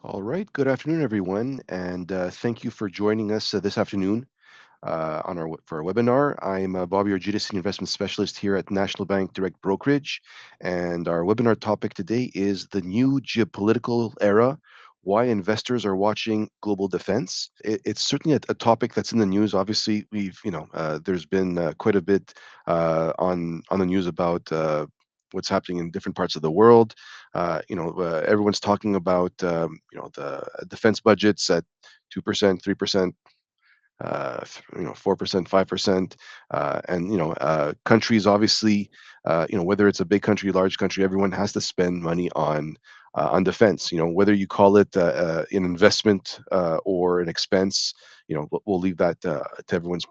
All right. Good afternoon, everyone, and thank you for joining us this afternoon for our webinar. I'm Bobby Argita, Senior Investment Specialist here at National Bank Direct Brokerage, and our webinar topic today is the new geopolitical era. Why investors are watching global defense. It's certainly a topic that's in the news. Obviously, there's been quite a bit on the news about what's happening in different parts of the world. Everyone's talking about the defense budgets at 2%, 3%, 4%, 5%, and countries obviously, whether it's a big country, large country, everyone has to spend money on defense. Whether you call it an investment or an expense, we'll leave that to everyone's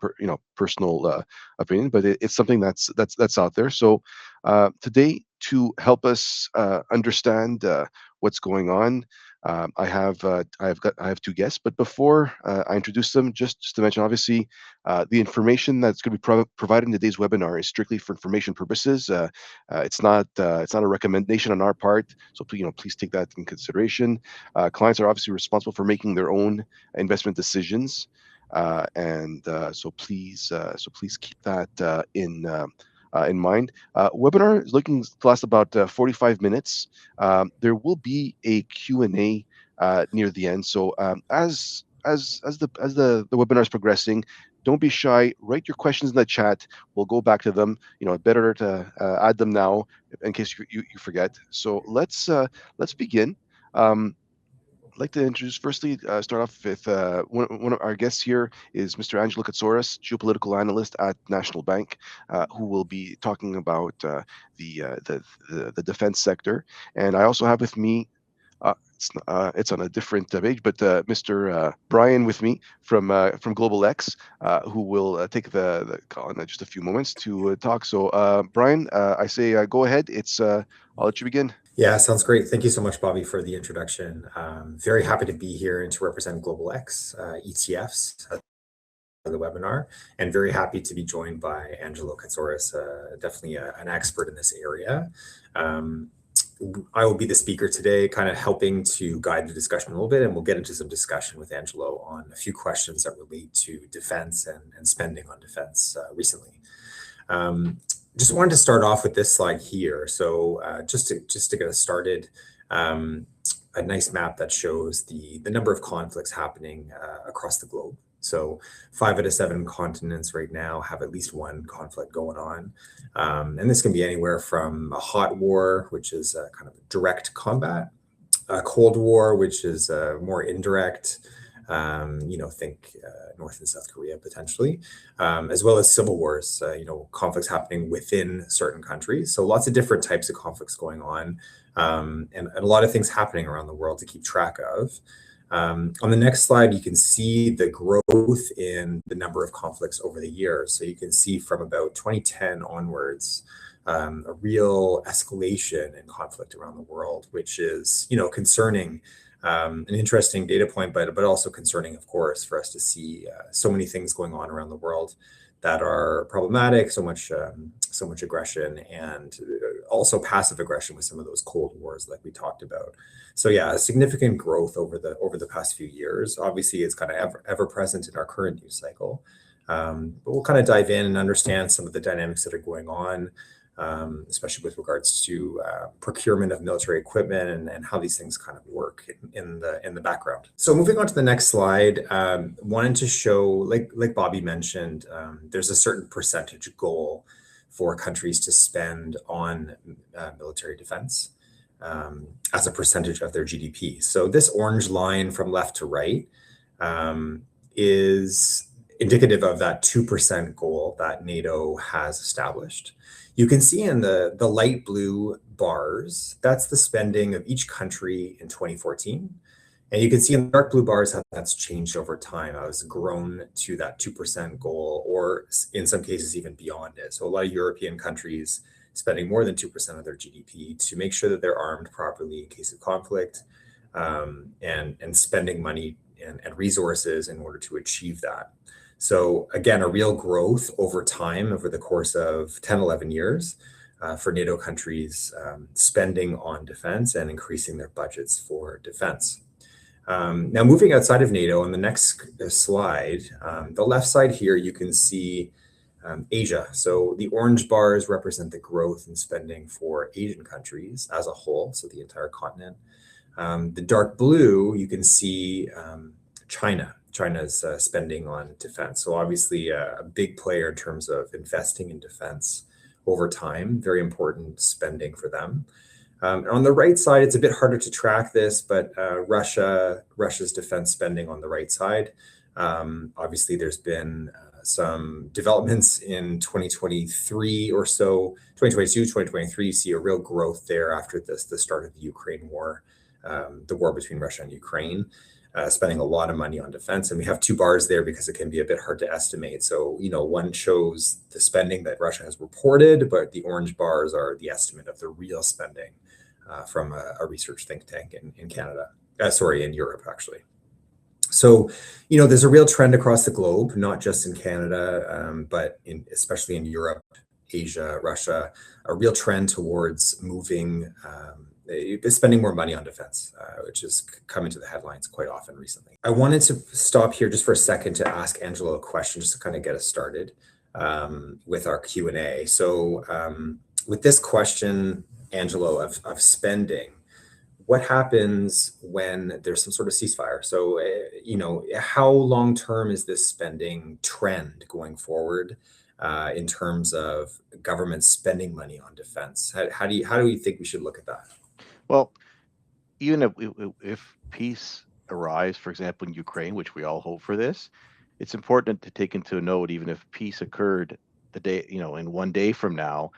personal opinion, but it's something that's out there. So today, to help us understand what's going on, I have two guests, but before I introduce them, just to mention, obviously, the information that's going to be provided in today's webinar is strictly for information purposes. It's not a recommendation on our part, so please take that in consideration. Clients are obviously responsible for making their own investment decisions, and so please keep that in mind. Webinar is looking to last about 45 minutes. There will be a Q&A near the end. So as the webinar is progressing, don't be shy. Write your questions in the chat. We'll go back to them. Better to add them now in case you forget. So let's begin. I'd like to start off with one of our guests here is Mr. Angelo Katsouras, geopolitical analyst at National Bank, who will be talking about the defense sector. And I also have with me, it's on a different page, but Mr. Brian with me from Global X, who will take the call in just a few moments to talk. So Brian, I say go ahead. I'll let you begin. Yeah, sounds great. Thank you so much, Bobby, for the introduction. Very happy to be here and to represent Global X ETFs for the webinar, and very happy to be joined by Angelo Katsouras, definitely an expert in this area. I will be the speaker today, kind of helping to guide the discussion a little bit, and we'll get into some discussion with Angelo on a few questions that relate to defense and spending on defense recently. Just wanted to start off with this slide here. So just to get us started, a nice map that shows the number of conflicts happening across the globe. So 5 out of 7 continents right now have at least one conflict going on. And this can be anywhere from a hot war, which is kind of direct combat, a cold war, which is more indirect, think North and South Korea potentially, as well as civil wars, conflicts happening within certain countries. So lots of different types of conflicts going on, and a lot of things happening around the world to keep track of. On the next slide, you can see the growth in the number of conflicts over the years. So you can see from about 2010 onwards, a real escalation in conflict around the world, which is, concerning. An interesting data point, but also concerning, of course, for us to see so many things going on around the world that are problematic, so much aggression, and also passive aggression with some of those cold wars like we talked about. So yeah, a significant growth over the past few years. Obviously, it's kind of ever present in our current news cycle, but we'll kind of dive in and understand some of the dynamics that are going on, especially with regards to procurement of military equipment and how these things kind of work in the background. So moving on to the next slide, wanted to show, like Bobby mentioned, there's a certain percentage goal for countries to spend on military defense as a percentage of their GDP. So this orange line from left to right is indicative of that 2% goal that NATO has established. You can see in the light blue bars, that's the spending of each country in 2014. And you can see in the dark blue bars how that's changed over time. It's grown to that 2% goal, or in some cases even beyond it. So a lot of European countries spending more than 2% of their GDP to make sure that they're armed properly in case of conflict, and spending money and resources in order to achieve that. So again, a real growth over time, over the course of 10, 11 years for NATO countries spending on defense and increasing their budgets for defense. Now, moving outside of NATO, on the next slide, the left side here, you can see Asia. So the orange bars represent the growth in spending for Asian countries as a whole, so the entire continent. The dark blue, you can see China's spending on defense. So obviously a big player in terms of investing in defense over time, very important spending for them. On the right side, it's a bit harder to track this, but Russia's defense spending on the right side. Obviously, there's been some developments in 2023 or so, 2022, 2023, you see a real growth there after the start of the Ukraine war, the war between Russia and Ukraine, spending a lot of money on defense. And we have two bars there because it can be a bit hard to estimate. So, one shows the spending that Russia has reported, but the orange bars are the estimate of the real spending from a research think tank in Canada, in Europe, actually. So, there's a real trend across the globe, not just in Canada, but especially in Europe, Asia, Russia, a real trend towards moving, spending more money on defense, which has come into the headlines quite often recently. I wanted to stop here just for a second to ask Angelo a question, just to kind of get us started with our Q&A. So with this question, Angelo, of spending, what happens when there's some sort of ceasefire? So, how long-term is this spending trend going forward in terms of government spending money on defense? How do you think we should look at that? Well, even if peace arrives, for example, in Ukraine, which we all hope for this, it's important to take into note, even if peace occurred the day, in one day from now,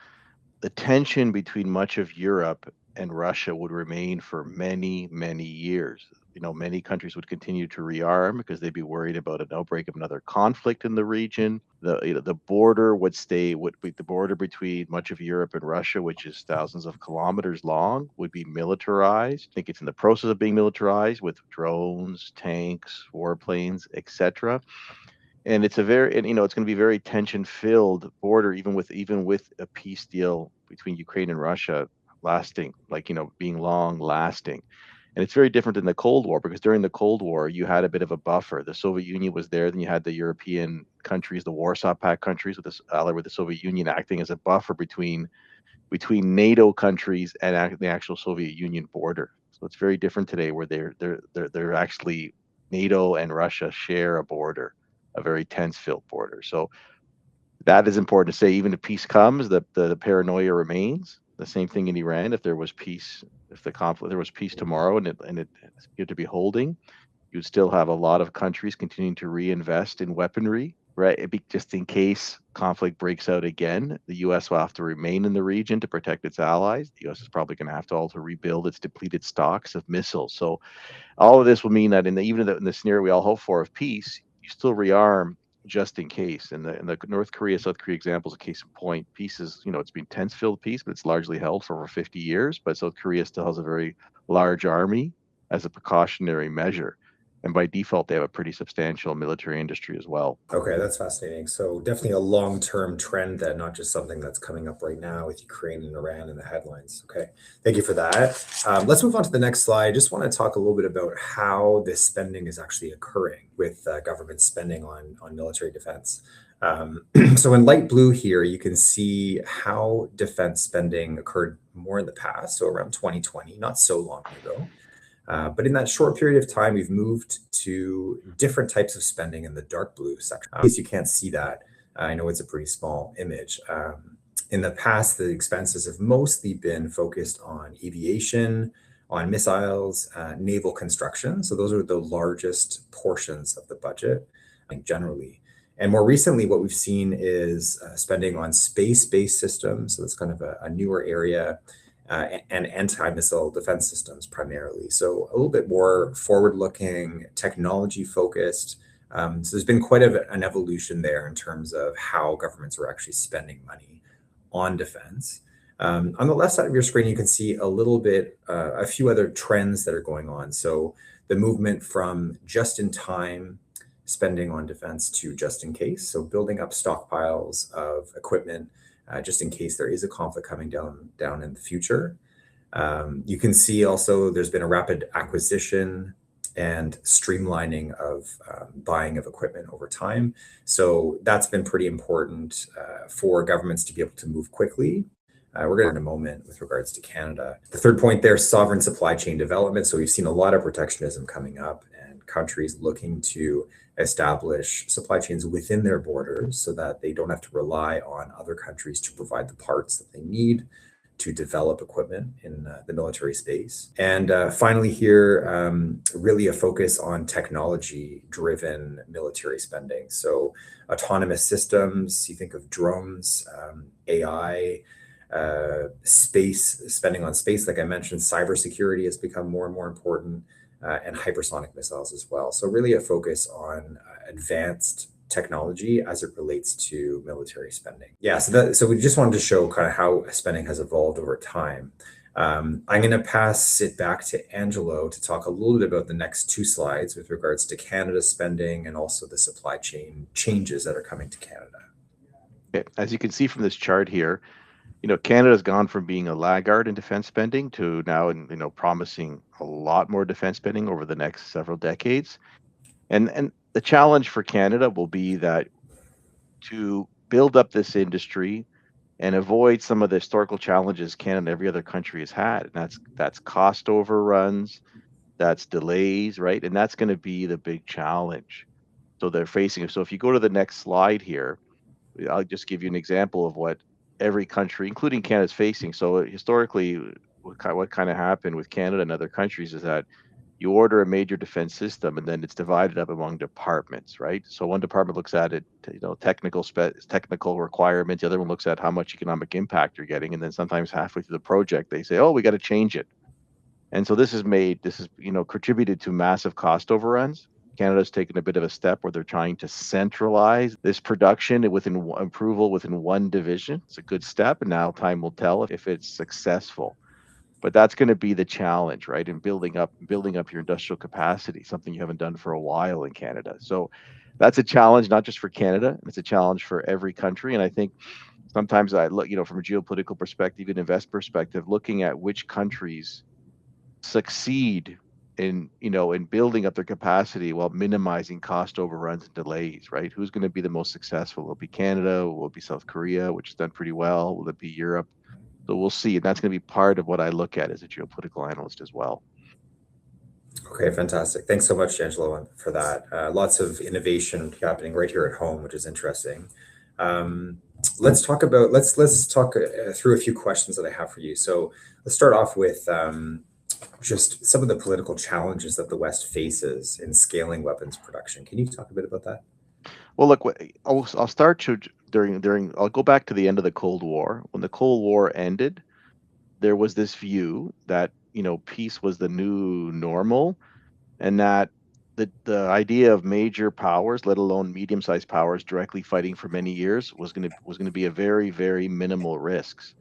the tension between much of Europe and Russia would remain for many, many years. Many countries would continue to rearm because they'd be worried about an outbreak of another conflict in the region. The border would be the border between much of Europe and Russia, which is thousands of kilometers long, would be militarized. I think it's in the process of being militarized with drones, tanks, warplanes, etc. And it's it's going to be a very tension-filled border, even with a peace deal between Ukraine and Russia lasting, being long lasting. And it's very different than the Cold War, because during the Cold War, you had a bit of a buffer. The Soviet Union was there, then you had the European countries, the Warsaw Pact countries, allied with the Soviet Union, acting as a buffer between NATO countries and the actual Soviet Union border. So it's very different today, where they're actually, NATO and Russia share a border, a very tense-filled border. So that is important to say. Even if peace comes, the paranoia remains. The same thing in Iran. If there was peace, there was peace tomorrow, and it appeared to be holding, you'd still have a lot of countries continuing to reinvest in weaponry, right? Just in case conflict breaks out again, the U.S. will have to remain in the region to protect its allies. The U.S. is probably going to have to also rebuild its depleted stocks of missiles. So all of this will mean that even in the scenario we all hope for of peace, you still rearm just in case. And the North Korea, South Korea example is a case in point. Peace is, it's been tense-filled peace, but it's largely held for over 50 years. But South Korea still has a very large army as a precautionary measure. And by default, they have a pretty substantial military industry as well. Okay, that's fascinating. So definitely a long-term trend then, not just something that's coming up right now with Ukraine and Iran in the headlines. Okay, thank you for that. Let's move on to the next slide. Just want to talk a little bit about how this spending is actually occurring with government spending on military defense. So in light blue here, you can see how defense spending occurred more in the past, so around 2020, not so long ago. But in that short period of time, we've moved to different types of spending in the dark blue section. In case you can't see that, I know it's a pretty small image. In the past, the expenses have mostly been focused on aviation, on missiles, naval construction. So those are the largest portions of the budget generally. And more recently, what we've seen is spending on space-based systems. So that's kind of a newer area. And anti-missile defense systems primarily. So a little bit more forward-looking, technology-focused. So there's been quite an evolution there in terms of how governments are actually spending money on defense. On the left side of your screen, you can see a few other trends that are going on. So the movement from just-in-time spending on defense to just-in-case. So building up stockpiles of equipment just in case there is a conflict coming down in the future. You can see also there's been a rapid acquisition and streamlining of buying of equipment over time. So that's been pretty important for governments to be able to move quickly. We're going to in a moment with regards to Canada. The third point there, sovereign supply chain development. So we've seen a lot of protectionism coming up and countries looking to establish supply chains within their borders so that they don't have to rely on other countries to provide the parts that they need to develop equipment in the military space. And finally here, really a focus on technology-driven military spending. So autonomous systems, you think of drones, AI, space, spending on space, like I mentioned, cybersecurity has become more and more important, and hypersonic missiles as well. So really a focus on advanced technology as it relates to military spending. Yeah, so we just wanted to show kind of how spending has evolved over time. I'm going to pass it back to Angelo to talk a little bit about the next two slides with regards to Canada's spending and also the supply chain changes that are coming to Canada. Okay. As you can see from this chart here, Canada's gone from being a laggard in defense spending to now, promising a lot more defense spending over the next several decades. And the challenge for Canada will be that to build up this industry and avoid some of the historical challenges Canada and every other country has had. And that's cost overruns, that's delays, right? And that's going to be the big challenge. So they're facing. So if you go to the next slide here, I'll just give you an example of what every country, including Canada, is facing. So historically, what kind of happened with Canada and other countries is that you order a major defense system and then it's divided up among departments, right? So one department looks at it, technical requirements. The other one looks at how much economic impact you're getting, and then sometimes halfway through the project they say, "Oh, we got to change it." And so this has contributed to massive cost overruns. Canada's taken a bit of a step where they're trying to centralize this production within approval within one division. It's a good step, and now time will tell if it's successful. But that's going to be the challenge, right? In building up your industrial capacity, something you haven't done for a while in Canada. So that's a challenge, not just for Canada, it's a challenge for every country. And I think sometimes I look, from a geopolitical perspective and invest perspective, looking at which countries succeed in building up their capacity while minimizing cost overruns and delays, right? Who's going to be the most successful? Will it be Canada? Will it be South Korea, which has done pretty well? Will it be Europe? So we'll see. And that's going to be part of what I look at as a geopolitical analyst as well. Okay, fantastic. Thanks so much, Angelo, for that. Lots of innovation happening right here at home, which is interesting. Let's talk through a few questions that I have for you. So let's start off with just some of the political challenges that the West faces in scaling weapons production. Can you talk a bit about that? Well, look, I'll start during. I'll go back to the end of the Cold War. When the Cold War ended, there was this view that peace was the new normal, and that the idea of major powers, let alone medium-sized powers, directly fighting for many years was going to be a very, very minimal risks.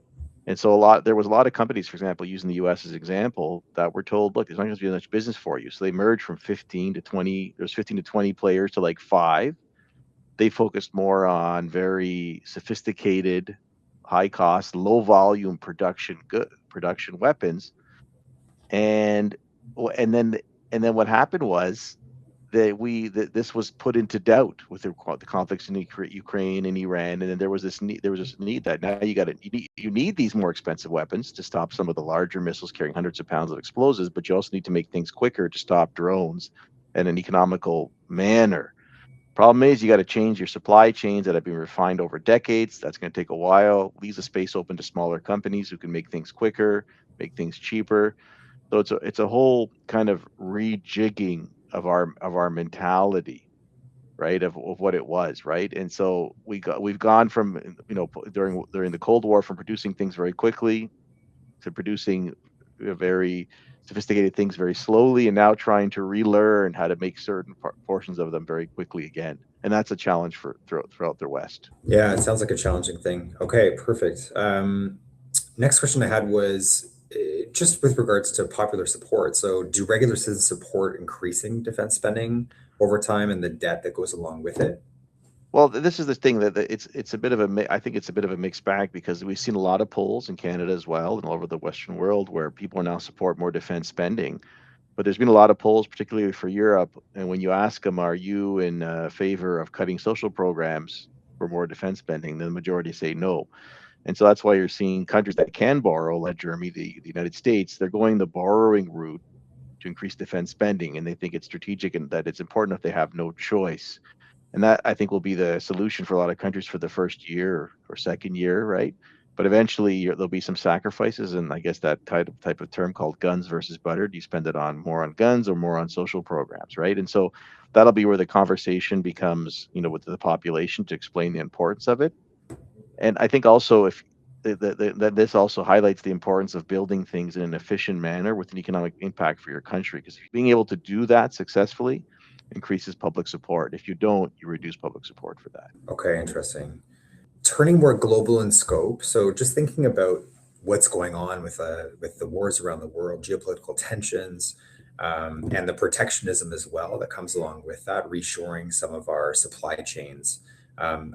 And so there was a lot of companies, for example, using the U.S. as an example, that were told, look, there's not going to be much business for you. So they merged from 15 to 20. There's 15 to 20 players to like 5. They focused more on very sophisticated, high cost, low volume production weapons. And and then what happened was that this was put into doubt with the conflicts in Ukraine and Iran, and then there was this need that now you need these more expensive weapons to stop some of the larger missiles carrying hundreds of pounds of explosives, but you also need to make things quicker to stop drones in an economical manner. Problem is, you got to change your supply chains that have been refined over decades. That's going to take a while. Leaves a space open to smaller companies who can make things quicker, make things cheaper. So it's a whole kind of rejigging of our mentality, right? Of what it was, right? And so we've gone from during the Cold War from producing things very quickly to producing very sophisticated things very slowly, and now trying to relearn how to make certain portions of them very quickly again. And that's a challenge throughout the West. Yeah, it sounds like a challenging thing. Okay, perfect. Next question I had was just with regards to popular support. So do regular citizens support increasing defense spending over time and the debt that goes along with it? Well, this is the thing that it's a bit of I think it's a bit of a mixed bag, because we've seen a lot of polls in Canada as well and all over the Western world where people now support more defense spending. But there's been a lot of polls, particularly for Europe, and when you ask them, are you in favor of cutting social programs for more defense spending, the majority say no. And so that's why you're seeing countries that can borrow, like Germany, the United States, they're going the borrowing route to increase defense spending, and they think it's strategic and that it's important if they have no choice. And that, I think, will be the solution for a lot of countries for the first year or second year, right? But eventually there'll be some sacrifices, and I guess that type of term called guns versus butter. Do you spend it on more on guns or more on social programs, right? And so that'll be where the conversation becomes, with the population to explain the importance of it. And I think also if that this also highlights the importance of building things in an efficient manner with an economic impact for your country, because being able to do that successfully increases public support. If you don't, you reduce public support for that. Okay, interesting. Turning more global in scope, so just thinking about what's going on with the wars around the world, geopolitical tensions, and the protectionism as well that comes along with that, reshoring some of our supply chains.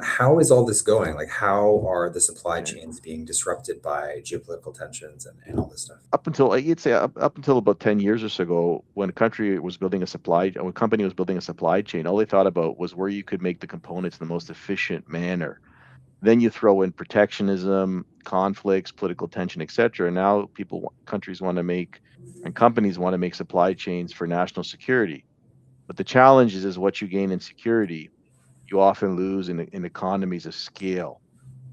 How is all this going? Like, how are the supply chains being disrupted by geopolitical tensions and all this stuff? Up until I'd say up until about 10 years or so ago, when a country was building a supply, when a company was building a supply chain, all they thought about was where you could make the components in the most efficient manner. Then you throw in protectionism, conflicts, political tension, etc. Now countries want to make, and companies want to make supply chains for national security. But the challenge is what you gain in security, you often lose in economies of scale,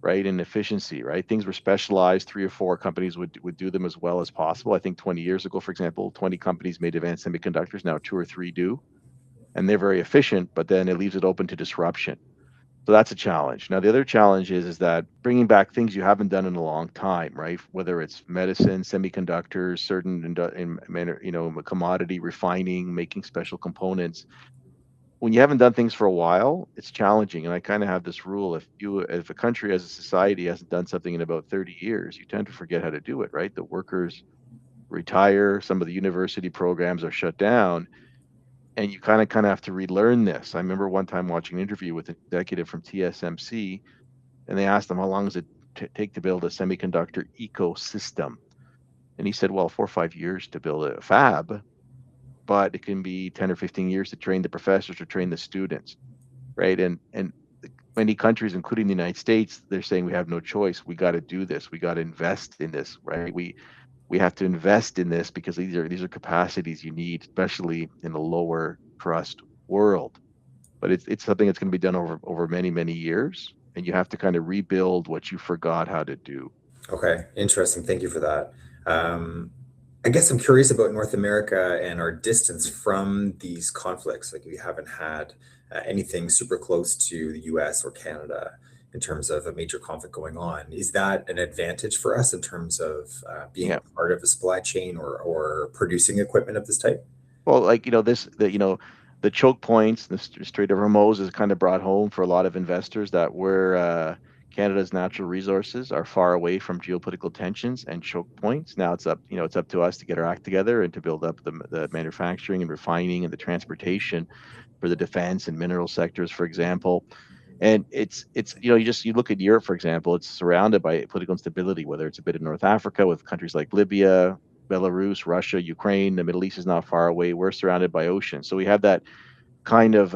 right? In efficiency, right? Things were specialized. 3 or 4 companies would do them as well as possible. I think 20 years ago, for example, 20 companies made advanced semiconductors. Now 2 or 3 do, and they're very efficient. But then it leaves it open to disruption. So that's a challenge. Now the other challenge is that bringing back things you haven't done in a long time, right? Whether it's medicine, semiconductors, certain commodity refining, making special components. When you haven't done things for a while, it's challenging. And I kind of have this rule: if a country as a society hasn't done something in about 30 years, you tend to forget how to do it, right? The workers retire, some of the university programs are shut down, and you kind of have to relearn this. I remember one time watching an interview with an executive from TSMC, and they asked him how long does it take to build a semiconductor ecosystem, and he said, well, 4 or 5 years to build a fab, but it can be 10 or 15 years to train the professors or train the students, right? And many countries, including the United States, they're saying we have no choice. We got to do this. We got to invest in this, right? We have to invest in this because these are capacities you need, especially in a lower trust world. But it's something that's going to be done over many years, and you have to kind of rebuild what you forgot how to do. Okay, interesting. Thank you for that. I guess I'm curious about North America and our distance from these conflicts. Like, we haven't had anything super close to the US or Canada in terms of a major conflict going on. Is that an advantage for us in terms of being Yeah. a part of a supply chain or producing equipment of this type? Well, like the choke points, the Strait of Hormuz is kind of brought home for a lot of investors that where Canada's natural resources are far away from geopolitical tensions and choke points. Now it's up to us to get our act together and to build up the manufacturing and refining and the transportation for the defense and mineral sectors, for example. And it's you look at Europe, for example, it's surrounded by political instability, whether it's a bit of North Africa with countries like Libya, Belarus, Russia, Ukraine. The Middle East is not far away. We're surrounded by ocean. So we have that kind of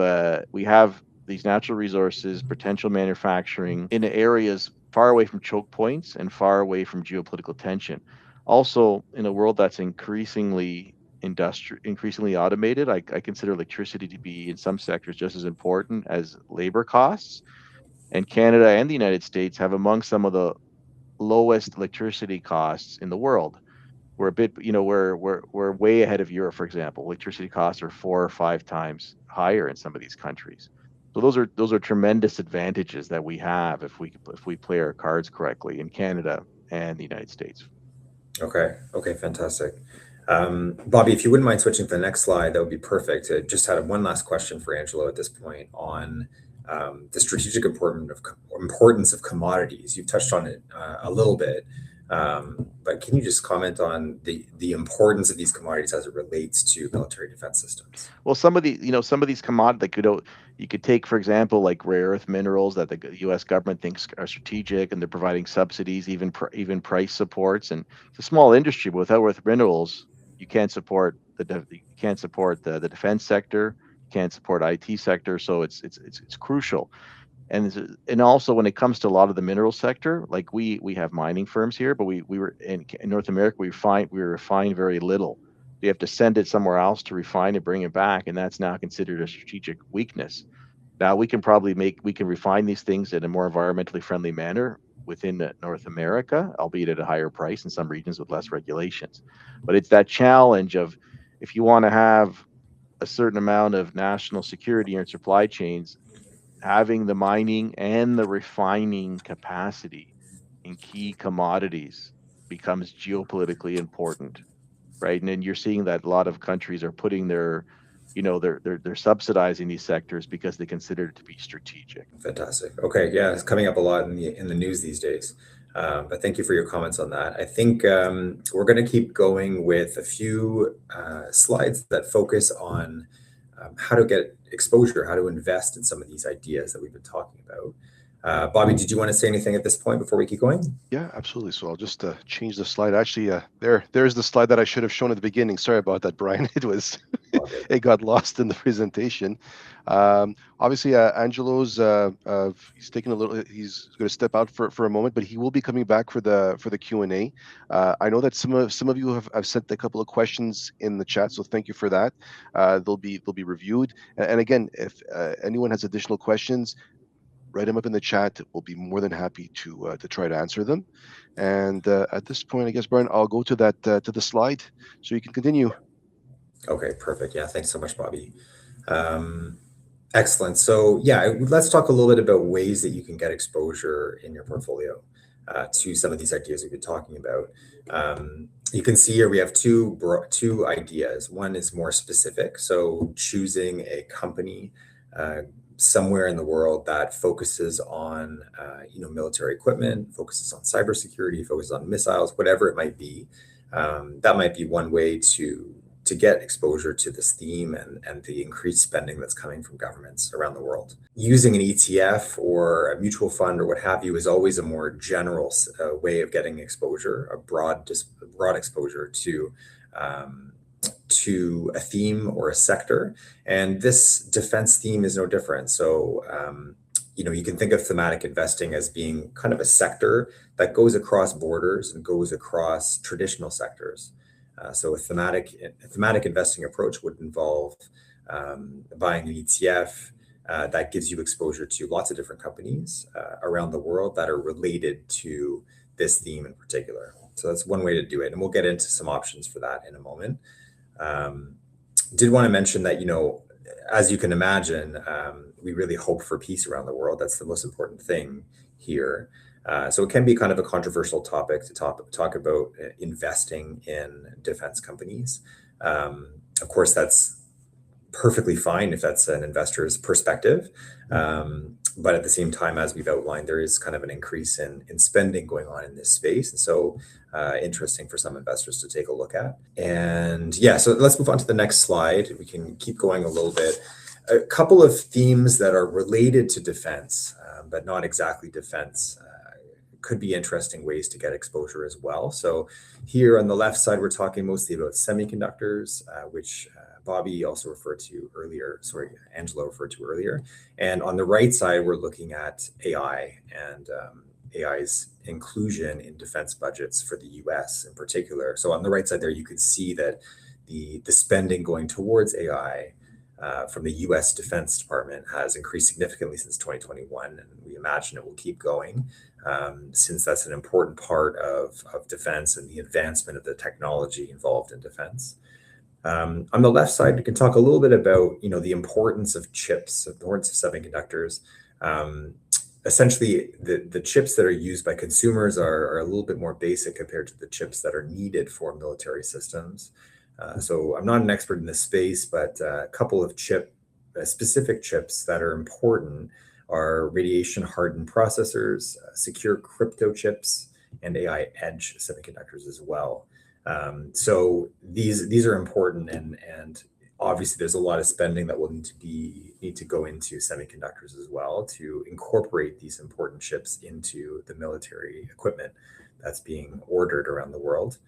we have these natural resources, potential manufacturing in areas far away from choke points and far away from geopolitical tension. Also, in a world that's increasingly automated, I consider electricity to be in some sectors just as important as labor costs. And Canada and the United States have among some of the lowest electricity costs in the world. We're a bit, we're way ahead of Europe, for example. Electricity costs are 4 or 5 times higher in some of these countries. So those are tremendous advantages that we have if we play our cards correctly in Canada and the United States. Okay. Okay. Fantastic. Bobby, if you wouldn't mind switching to the next slide, that would be perfect. I just had one last question for Angelo at this point on the strategic importance of commodities. You've touched on it a little bit, but can you just comment on the importance of these commodities as it relates to military defense systems? Well, some of these commodities, like, you could take, for example, like rare earth minerals that the U.S. government thinks are strategic, and they're providing subsidies, even price supports. And it's a small industry, but without earth minerals, you can't support you can't support the defense sector, you can't support IT sector, so it's crucial. And also when it comes to a lot of the mineral sector, like we have mining firms here, but we were in North America, we refine very little. You have to send it somewhere else to refine it, bring it back, and that's now considered a strategic weakness. Now we can refine these things in a more environmentally friendly manner within North America, albeit at a higher price in some regions with less regulations. But it's that challenge of, if you want to have a certain amount of national security in supply chains, having the mining and the refining capacity in key commodities becomes geopolitically important, right? And then you're seeing that a lot of countries are putting their, they're subsidizing these sectors because they consider it to be strategic. Fantastic. Okay, yeah, it's coming up a lot in the news these days. But thank you for your comments on that. I think we're going to keep going with a few slides that focus on how to get exposure, how to invest in some of these ideas that we've been talking about. Bobby, did you want to say anything at this point before we keep going? Yeah, absolutely. So I'll just change the slide. Actually, there's the slide that I should have shown at the beginning. Sorry about that, Brian. Okay. It got lost in the presentation. Obviously, Angelo's he's taking a little. He's going to step out for a moment, but he will be coming back for the Q&A. I know that some of you have sent a couple of questions in the chat, so thank you for that. They'll be reviewed. And again, if anyone has additional questions, write them up in the chat. We'll be more than happy to try to answer them. And at this point, I guess, Brian, I'll go to the slide so you can continue. Okay, perfect. Yeah, thanks so much, Bobby. Excellent. So yeah, let's talk a little bit about ways that you can get exposure in your portfolio to some of these ideas we've been talking about. You can see here we have two ideas. One is more specific, so choosing a company somewhere in the world that focuses on military equipment, focuses on cybersecurity, focuses on missiles, whatever it might be. That might be one way to get exposure to this theme and the increased spending that's coming from governments around the world. Using an ETF or a mutual fund or what have you is always a more general way of getting exposure, a broad exposure to a theme or a sector. And this defense theme is no different. So, you can think of thematic investing as being kind of a sector that goes across borders and goes across traditional sectors. So a thematic investing approach would involve buying an ETF that gives you exposure to lots of different companies around the world that are related to this theme in particular. So that's one way to do it. And we'll get into some options for that in a moment. Did want to mention that, as you can imagine, we really hope for peace around the world. That's the most important thing here. So it can be kind of a controversial topic to talk about investing in defense companies. Of course, that's perfectly fine if that's an investor's perspective. But at the same time, as we've outlined, there is kind of an increase in spending going on in this space. And so interesting for some investors to take a look at. And yeah, so let's move on to the next slide. We can keep going a little bit. A couple of themes that are related to defense, but not exactly defense, could be interesting ways to get exposure as well. So here on the left side, we're talking mostly about semiconductors, which Bobby also referred to earlier, Angelo referred to earlier. And on the right side, we're looking at AI and AI's inclusion in defense budgets for the US in particular. So on the right side there, you could see that the spending going towards AI from the US Defense Department has increased significantly since 2021, and we imagine it will keep going since that's an important part of defense and the advancement of the technology involved in defense. On the left side, we can talk a little bit about the importance of chips, the importance of semiconductors. Essentially, the chips that are used by consumers are a little bit more basic compared to the chips that are needed for military systems. So I'm not an expert in this space, but a couple of specific chips that are important are radiation hardened processors, secure crypto chips, and AI edge semiconductors as well. So these are important, and obviously there's a lot of spending that will need to go into semiconductors as well to incorporate these important chips into the military equipment that's being ordered around the world.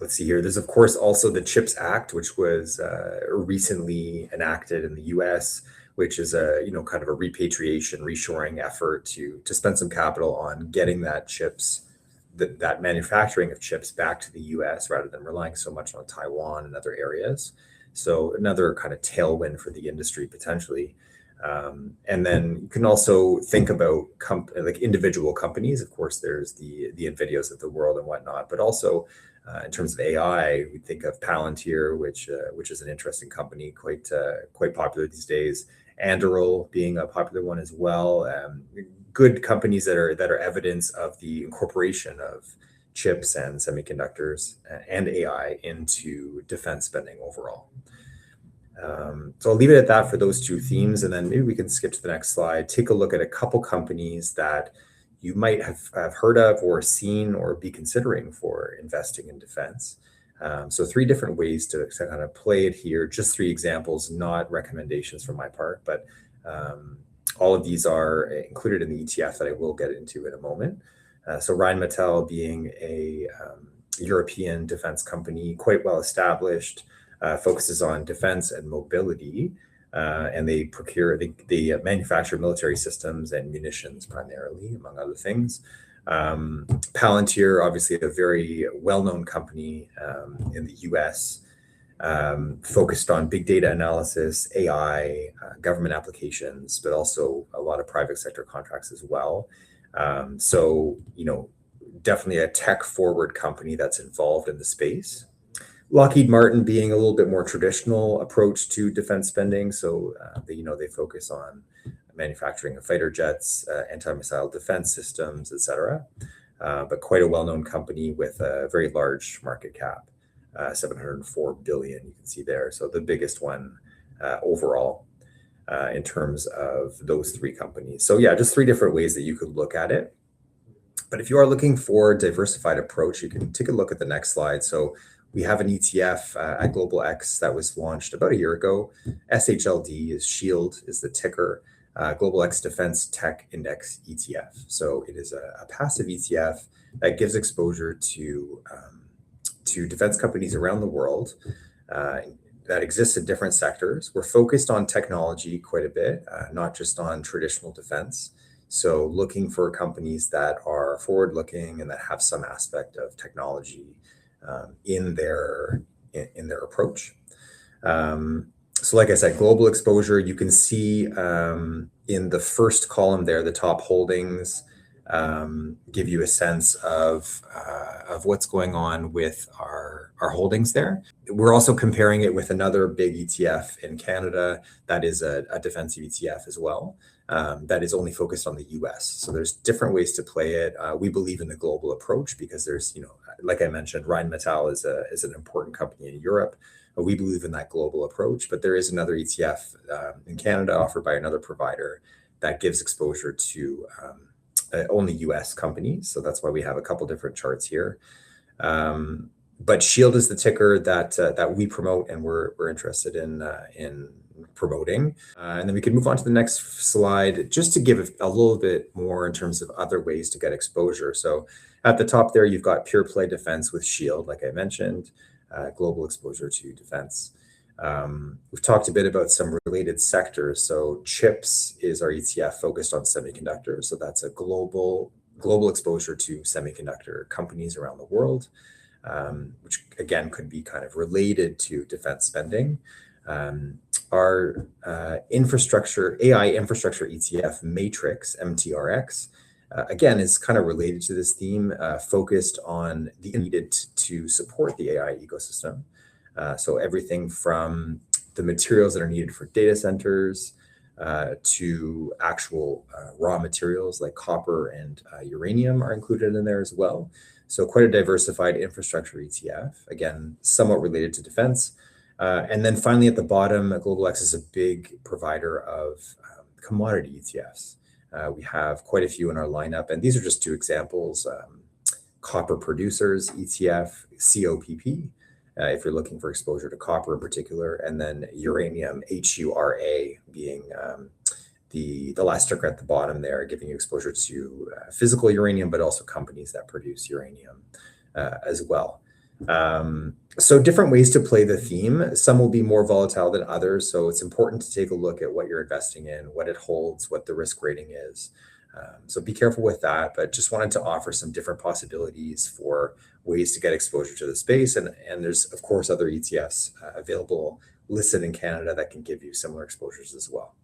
let's see here. There's of course also the CHIPS Act, which was recently enacted in the U.S., which is a kind of a repatriation, reshoring effort to spend some capital on getting that chips, that manufacturing of chips back to the U.S. rather than relying so much on Taiwan and other areas. So another kind of tailwind for the industry potentially. And then you can also think about like individual companies. Of course, there's the NVIDIAs of the world and whatnot, but also in terms of AI, we think of Palantir, which is an interesting company, quite popular these days. Anduril being a popular one as well. Good companies that are evidence of the incorporation of chips and semiconductors and AI into defense spending overall. So I'll leave it at that for those two themes, and then maybe we can skip to the next slide, take a look at a couple companies that you might have heard of or seen or be considering for investing in defense. So 3 different ways to kind of play it here, just 3 examples, not recommendations from my part, but all of these are included in the ETF that I will get into in a moment. So Rheinmetall being a European defense company, quite well established, focuses on defense and mobility, and they manufacture military systems and munitions primarily, among other things. Palantir, obviously a very well-known company in the US, focused on big data analysis, AI, government applications, but also a lot of private sector contracts as well. So, definitely a tech-forward company that's involved in the space. Lockheed Martin being a little bit more traditional approach to defense spending. So, they focus on manufacturing of fighter jets, anti-missile defense systems, et cetera. But quite a well-known company with a very large market cap, 704 billion, you can see there. So the biggest one overall in terms of those 3 companies. So yeah, just 3 different ways that you could look at it. But if you are looking for a diversified approach, you can take a look at the next slide. So we have an ETF at Global X that was launched about a year ago. SHLD is SHIELD is the ticker. Global X Defense Tech Index ETF. So it is a passive ETF that gives exposure to defense companies around the world that exist in different sectors. We're focused on technology quite a bit, not just on traditional defense. So looking for companies that are forward-looking and that have some aspect of technology in their approach. So like I said, global exposure, you can see in the first column there, the top holdings give you a sense of what's going on with our holdings there. We're also comparing it with another big ETF in Canada that is a defensive ETF as well, that is only focused on the US. So there's different ways to play it. We believe in the global approach because there's, like I mentioned, Rheinmetall is an important company in Europe. We believe in that global approach, but there is another ETF in Canada offered by another provider that gives exposure to only US companies. So that's why we have a couple different charts here. But SHIELD is the ticker that we promote and we're interested in promoting. And then we can move on to the next slide just to give a little bit more in terms of other ways to get exposure. So at the top there, you've got pure play defense with SHIELD, like I mentioned, global exposure to defense. We've talked a bit about some related sectors. So CHIPS is our ETF focused on semiconductors. So that's a global exposure to semiconductor companies around the world, which again could be kind of related to defense spending. Our AI infrastructure ETF Matrix, MTRX, again, is kind of related to this theme, focused on the needed to support the AI ecosystem. So everything from the materials that are needed for data centers to actual raw materials like copper and uranium are included in there as well. So quite a diversified infrastructure ETF, again, somewhat related to defense. And then finally at the bottom, Global X is a big provider of commodity ETFs. We have quite a few in our lineup, and these are just 2 examples. Copper Producers ETF, COPP, if you're looking for exposure to copper in particular, and then uranium, HURA, being the last ticker at the bottom there, giving you exposure to physical uranium, but also companies that produce uranium as well. So different ways to play the theme. Some will be more volatile than others. So it's important to take a look at what you're investing in, what it holds, what the risk rating is. So be careful with that. But just wanted to offer some different possibilities for ways to get exposure to the space. And there's, of course, other ETFs available listed in Canada that can give you similar exposures as well.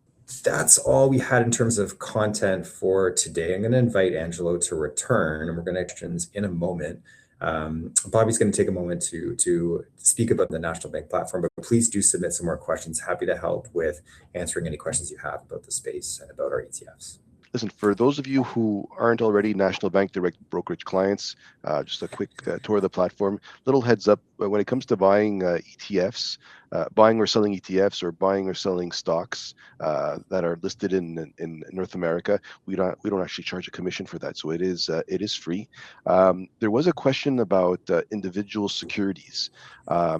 That's all we had in terms of content for today. I'm going to invite Angelo to return, and we're going to questions in a moment. Bobby's going to take a moment to speak about the National Bank platform, but please do submit some more questions. Happy to help with answering any questions you have about the space and about our ETFs. Listen, for those of you who aren't already National Bank Direct Brokerage clients, just a quick tour of the platform. Little heads up, when it comes to buying ETFs, buying or selling ETFs, or buying or selling stocks that are listed in North America, we don't actually charge a commission for that, so it is free. There was a question about individual securities,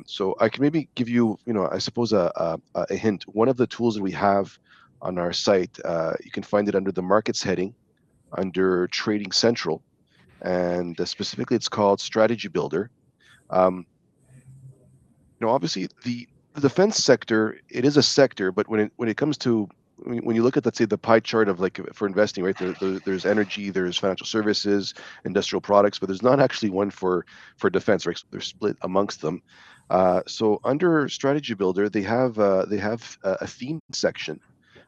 so I can maybe give you, I suppose a hint. One of the tools that we have on our site, you can find it under the markets heading, under Trading Central, and specifically it's called Strategy Builder. Obviously the defense sector, it is a sector, but when it comes to, when you look at, let's say, the pie chart of, like, for investing, right, there's energy, there's financial services, industrial products, but there's not actually one for defense, right? So they're split amongst them. So under Strategy Builder, they have a theme section.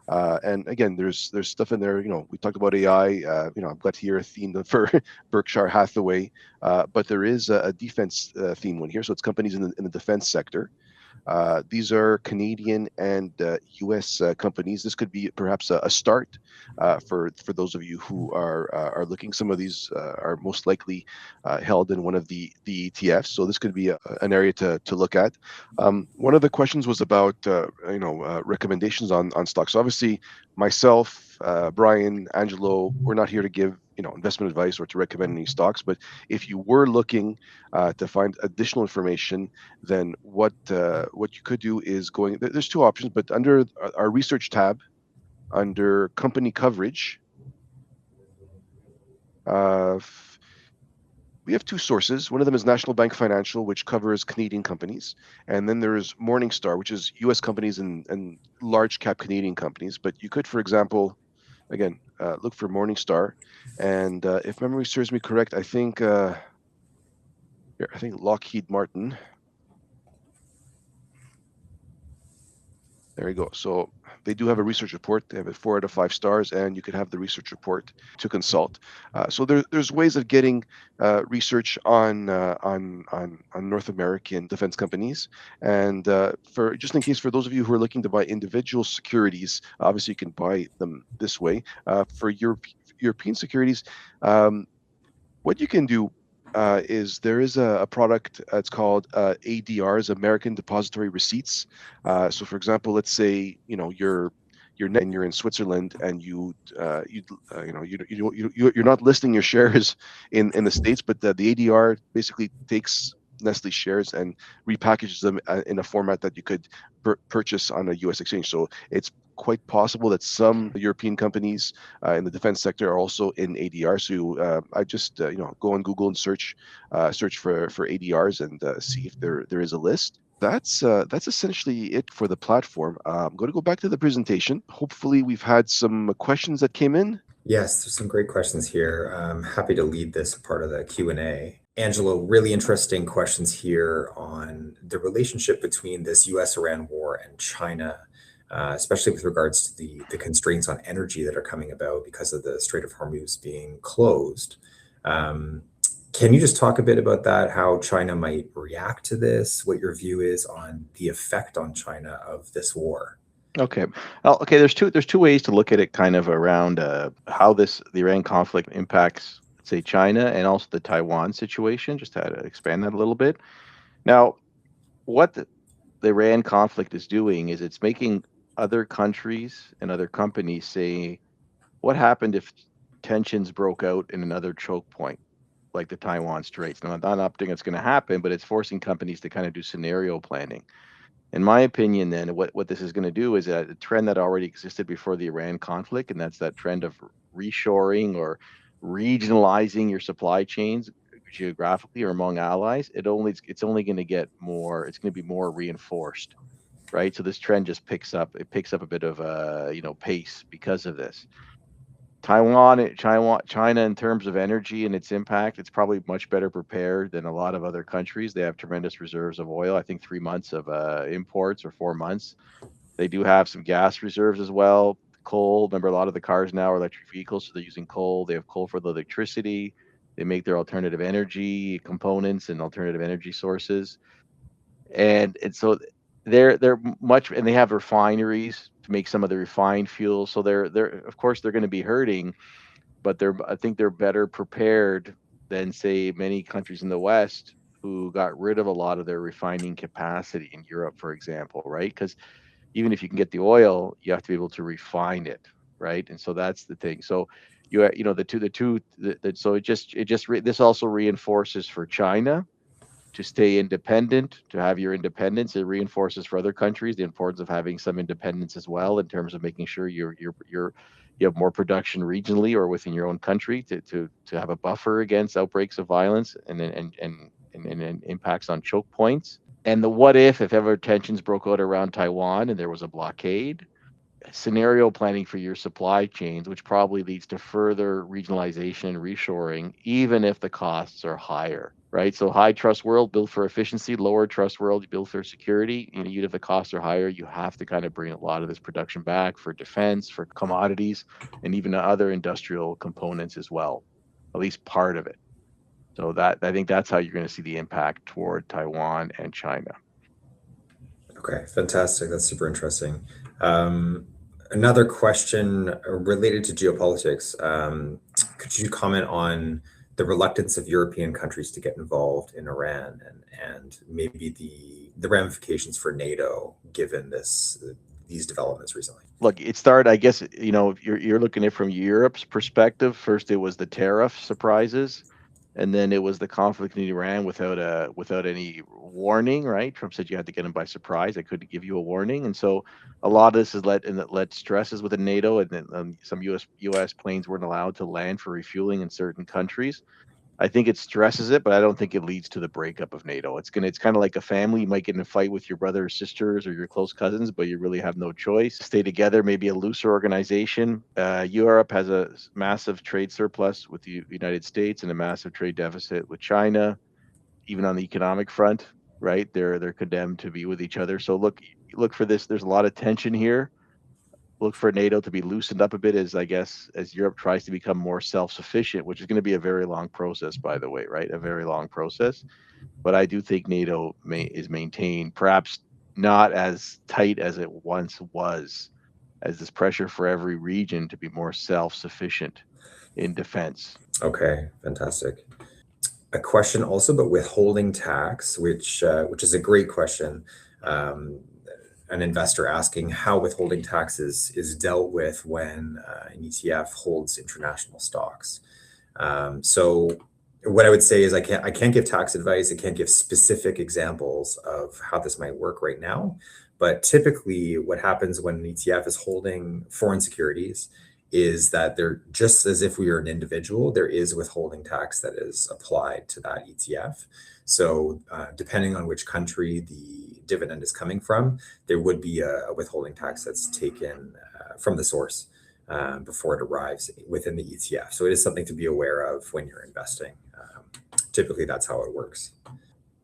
And again, there's stuff in there. We talked about AI. I've got here a theme for Berkshire Hathaway, but there is a defense theme one here. So it's companies in the defense sector. These are Canadian and U.S. companies. This could be perhaps a start for those of you who are looking. Some of these are most likely held in one of the ETFs, so this could be an area to look at. One of the questions was about recommendations on stocks. So obviously, myself, Brian, Angelo, we're not here to give investment advice or to recommend any stocks. But if you were looking to find additional information, then what you could do is there's two options, but under our research tab, under company coverage, we have two sources. One of them is National Bank Financial, which covers Canadian companies, and then there's Morningstar, which is U.S. companies and large cap Canadian companies. But you could, for example, again, look for Morningstar, and if memory serves me correct, I think Lockheed Martin. There you go. So they do have a research report. They have a 4 out of 5 stars, and you can have the research report to consult. So there's ways of getting research on North American defense companies. And for just in case, for those of you who are looking to buy individual securities, obviously you can buy them this way. For European securities, what you can do is there is a product. It's called ADRs, American Depository Receipts. So, for example, let's say you're and you're in Switzerland, and you're not listing your shares in the States, but the ADR basically takes Nestle shares and repackages them in a format that you could purchase on a U.S. exchange. So it's quite possible that some European companies in the defense sector are also in ADR. So I just go on Google and search for ADRs and see if there is a list. That's essentially it for the platform. I'm going to go back to the presentation. Hopefully, we've had some questions that came in. Yes, there's some great questions here. I'm happy to lead this part of the Q&A. Angelo, really interesting questions here on the relationship between this US-Iran war and China, especially with regards to the constraints on energy that are coming about because of the Strait of Hormuz being closed. Can you just talk a bit about that, how China might react to this, what your view is on the effect on China of this war? Okay. Well, okay. There's two ways to look at it, kind of around how the Iran conflict impacts, let's say, China, and also the Taiwan situation. Just to expand that a little bit. Now, what the Iran conflict is doing is it's making other countries and other companies say, what happened if tensions broke out in another choke point, like the Taiwan Straits? Now, I'm not saying it's going to happen, but it's forcing companies to kind of do scenario planning. In my opinion, then, what this is going to do is a trend that already existed before the Iran conflict, and that's that trend of reshoring or regionalizing your supply chains, geographically or among allies, it's only going to get more. It's going to be more reinforced, right? So this trend just picks up. It picks up a bit of pace because of this. China, in terms of energy and its impact, it's probably much better prepared than a lot of other countries. They have tremendous reserves of oil. I think 3 months of imports or 4 months. They do have some gas reserves as well. Coal. Remember, a lot of the cars now are electric vehicles, so they're using coal. They have coal for the electricity. They make their alternative energy components and alternative energy sources, and so they're much, and they have refineries to make some of the refined fuels. So they're of course they're going to be hurting, but I think they're better prepared than, say, many countries in the West who got rid of a lot of their refining capacity in Europe, for example, right? Because even if you can get the oil, you have to be able to refine it, right? And so that's the thing. So so this also reinforces for China to stay independent, to have your independence. It reinforces for other countries the importance of having some independence as well, in terms of making sure you have more production regionally or within your own country to have a buffer against outbreaks of violence and impacts on choke points. And the what if ever tensions broke out around Taiwan and there was a blockade, scenario planning for your supply chains, which probably leads to further regionalization and reshoring, even if the costs are higher, right? So high trust world, build for efficiency; lower trust world, you build for security. Even if the costs are higher, you have to kind of bring a lot of this production back for defense, for commodities, and even other industrial components as well, at least part of it. So that, I think that's how you're going to see the impact toward Taiwan and China. Okay, fantastic. That's super interesting. Another question related to geopolitics. Could you comment on the reluctance of European countries to get involved in Iran, and maybe the ramifications for NATO given these developments recently? Look, it started, I guess, if you're looking at it from Europe's perspective, first it was the tariff surprises, and then it was the conflict in Iran without any warning, right? Trump said you had to get them by surprise. I couldn't give you a warning, and so a lot of this has led stresses within NATO, and then some U.S. planes weren't allowed to land for refueling in certain countries. I think it stresses it, but I don't think it leads to the breakup of NATO. It's kind of like a family. You might get in a fight with your brothers or sisters or your close cousins, but you really have no choice. Stay together, maybe a looser organization. Europe has a massive trade surplus with the United States and a massive trade deficit with China. Even on the economic front, right? They're condemned to be with each other. So look for this. There's a lot of tension here. Look for NATO to be loosened up a bit as Europe tries to become more self-sufficient, which is going to be a very long process, by the way, right? A very long process. But I do think NATO is maintained, perhaps not as tight as it once was, as this pressure for every region to be more self-sufficient in defense. Okay, fantastic. A question also about withholding tax, which is a great question. An investor asking how withholding tax is dealt with when an ETF holds international stocks. So what I would say is I can't give tax advice. I can't give specific examples of how this might work right now. But typically what happens when an ETF is holding foreign securities is that they're just as if we are an individual, there is withholding tax that is applied to that ETF. So depending on which country the dividend is coming from, there would be a withholding tax that's taken from the source before it arrives within the ETF. So it is something to be aware of when you're investing. Typically, that's how it works.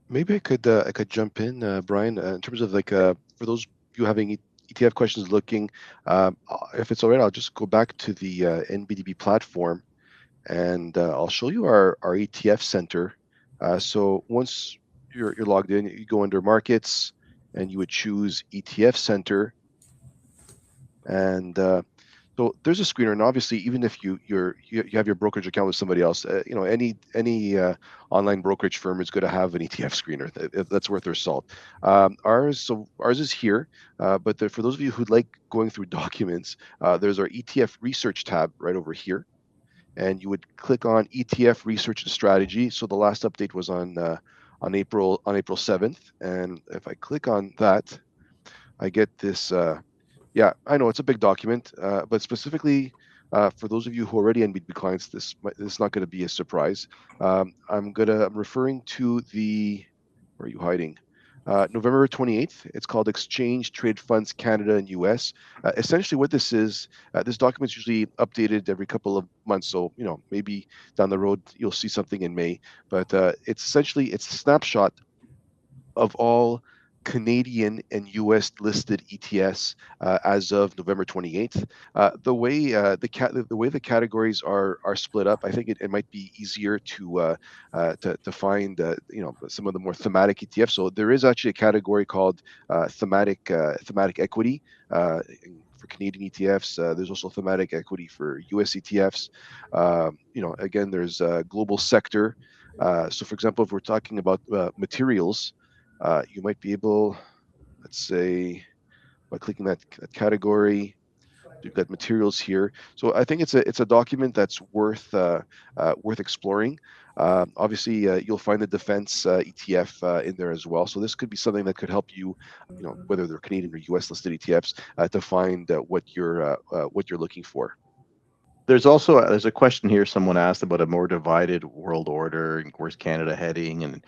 Maybe I could jump in, Brian, in terms of for those you having ETF questions looking, if it's all right, I'll just go back to the NBDB platform, and I'll show you our ETF center. So once you're logged in, you go under markets, and you would choose ETF center, and so there's a screener. And obviously, even if you have your brokerage account with somebody else, any online brokerage firm is going to have an ETF screener. That's worth their salt. Ours is here, but for those of you who'd like going through documents, there's our ETF research tab right over here, and you would click on ETF research and strategy. So the last update was on April 7th, and if I click on that, I get this. Yeah, I know it's a big document, but specifically For those of you who are already NBDB clients, this is not going to be a surprise. I'm referring to the, where are you hiding? November 28th. It's called Exchange Trade Funds Canada and US. Essentially, what this is, this document is usually updated every couple of months. So, maybe down the road you'll see something in May. But it's a snapshot of all Canadian and U.S. listed ETFs as of November 28th. The way the categories are split up, I think it might be easier to find some of the more thematic ETFs. So there is actually a category called thematic equity. For Canadian ETFs, there's also thematic equity for US ETFs. Again, there's global sector. So, for example, if we're talking about materials, you might be able, let's say, by clicking that category, you've got materials here. So I think it's a document that's worth exploring. Obviously, you'll find the defense ETF in there as well. So this could be something that could help you, whether they're Canadian or U.S. listed ETFs, to find what you're looking for. There's a question here. Someone asked about a more divided world order and where's Canada heading, and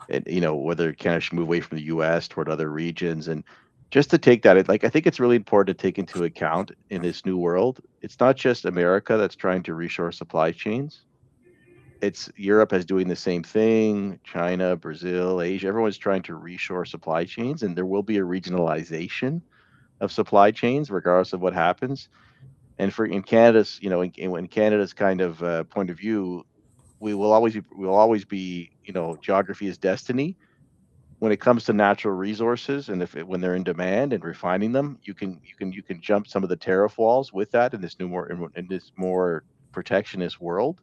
whether Canada should move away from the U.S. toward other regions. And just to take that, I think it's really important to take into account in this new world. It's not just America that's trying to reshore supply chains. It's Europe is doing the same thing. China, Brazil, Asia, everyone's trying to reshore supply chains, and there will be a regionalization of supply chains regardless of what happens. And in Canada's, in Canada's kind of point of view, we will always be, geography is destiny. When it comes to natural resources, and when they're in demand and refining them, you can jump some of the tariff walls with that in this more protectionist world.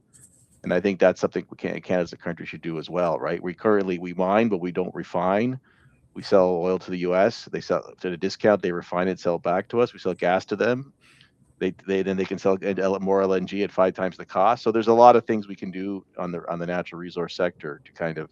And I think that's something Canada as a country should do as well, right? We mine, but we don't refine. We sell oil to the U.S. They sell at a discount. They refine it, sell it back to us. We sell gas to them. They can sell more LNG at 5 times the cost. So there's a lot of things we can do on the natural resource sector to kind of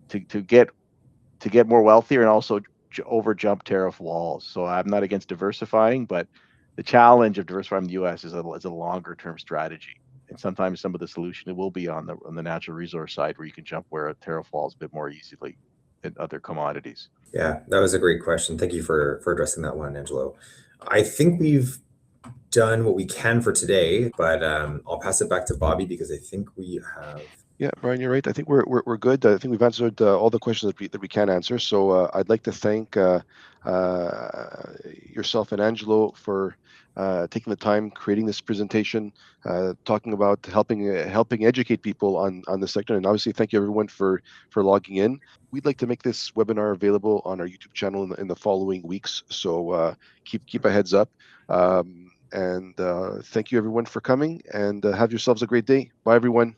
to get more wealthier and also over jump tariff walls. So I'm not against diversifying, but the challenge of diversifying the U.S. is a longer term strategy. And sometimes some of the solution it will be on the natural resource side, where you can jump where a tariff falls a bit more easily in other commodities. Yeah, that was a great question. Thank you for addressing that one, Angelo. I think we've done what we can for today, but I'll pass it back to Bobby because I think we have. Yeah, Brian, you're right. I think we're good. I think we've answered all the questions that we can answer. So I'd like to thank yourself and Angelo for taking the time, creating this presentation, talking about helping educate people on the sector, and obviously thank you everyone for logging in. We'd like to make this webinar available on our YouTube channel in the following weeks. So keep a heads up. And thank you everyone for coming, and have yourselves a great day. Bye everyone.